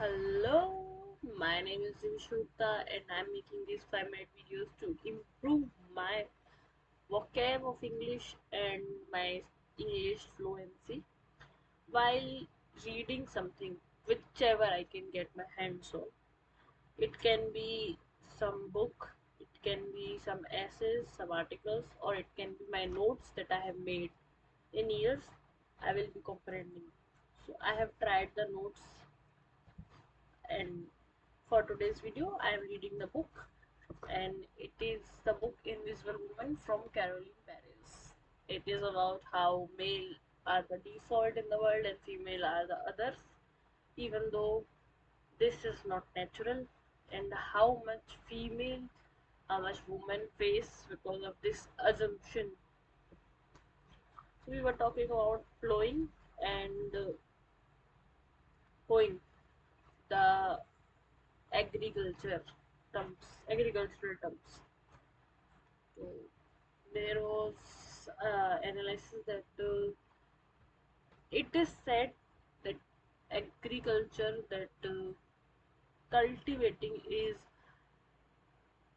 Hello, my name is Dimshruta and I'm making these 5-minute videos to improve my vocab of English and my English fluency while reading something, whichever I can get my hands on. It can be some book, it can be some essays, some articles, or it can be my notes that I have made in years. I will be comprehending. So I have tried the notes and for today's video I am reading the book and it is the book Invisible Woman from Caroline Paris. It is about how male are the default in the world and female are the others, even though this is not natural, and how much female, how much women face because of this assumption. So we were talking about plowing and hoeing, the agriculture agricultural terms. So there was analysis that it is said that agriculture, that cultivating is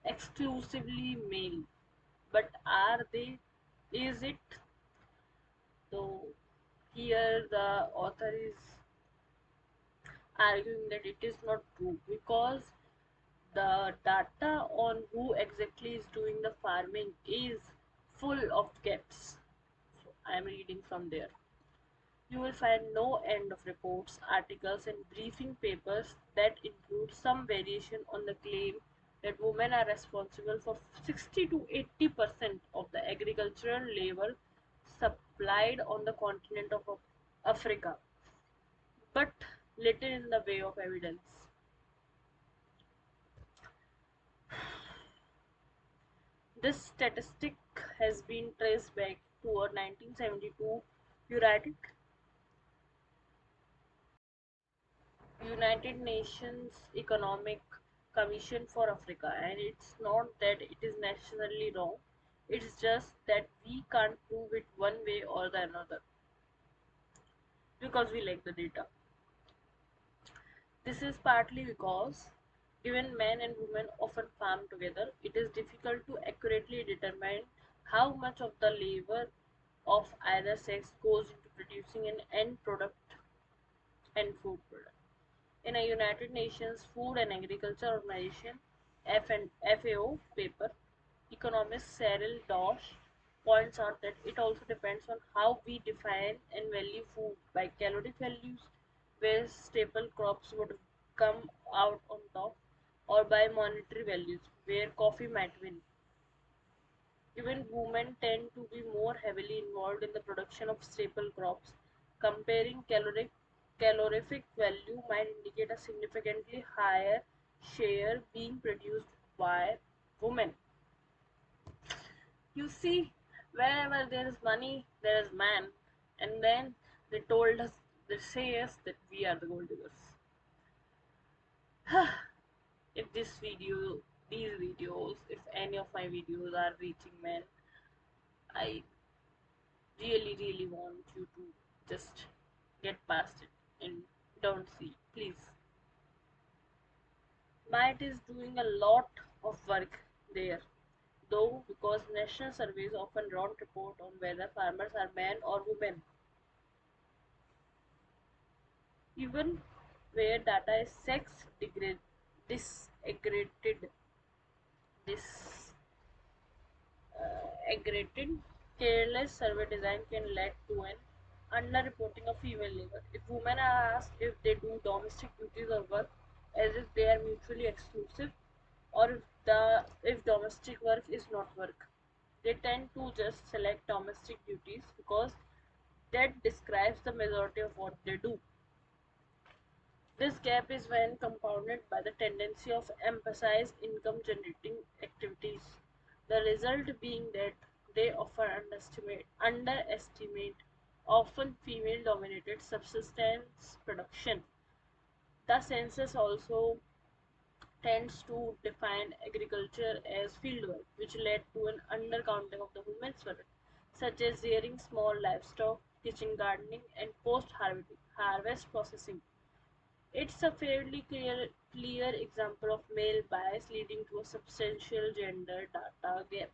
exclusively male. But are they? Is it? So here the author is arguing that it is not true because the data on who exactly is doing the farming is full of gaps. So I am reading from there. You will find no end of reports, articles, and briefing papers that include some variation on the claim that women are responsible for 60 to 80% of the agricultural labor supplied on the continent of Africa, but little in the way of evidence. This statistic has been traced back to a 1972 United United Nations Economic Commission for Africa, and it's not that it is necessarily wrong, it's just that we can't prove it one way or the another because we lack the data. This is partly because given men and women often farm together, it is difficult to accurately determine how much of the labor of either sex goes into producing an end product and food product. In a United Nations Food and Agriculture Organization FAO paper, economist Cyril Dosh points out that it also depends on how we define and value food by caloric values, where staple crops would come out on top, or by monetary values, where coffee might win. Even women tend to be more heavily involved in the production of staple crops. Comparing calorific value might indicate a significantly higher share being produced by women. You see, wherever there is money, there is man. And then they told us, they say us that we are the gold diggers. If these videos, if any of my videos are reaching men, I really want you to just get past it and don't see, please. Might is doing a lot of work there, though, because national surveys often don't report on whether farmers are men or women. Even where data is disaggregated, this aggravated, careless survey design can lead to an underreporting of female labor. If women are asked if they do domestic duties or work as if they are mutually exclusive, or if domestic work is not work, they tend to just select domestic duties because that describes the majority of what they do. This gap is when compounded by the tendency of emphasize income generating activities, the result being that they often underestimate often female dominated subsistence production. The census also tends to define agriculture as fieldwork, which led to an undercounting of the women's work, such as rearing small livestock, kitchen gardening, and post harvest processing. It It's a fairly clear example of male bias leading to a substantial gender data gap.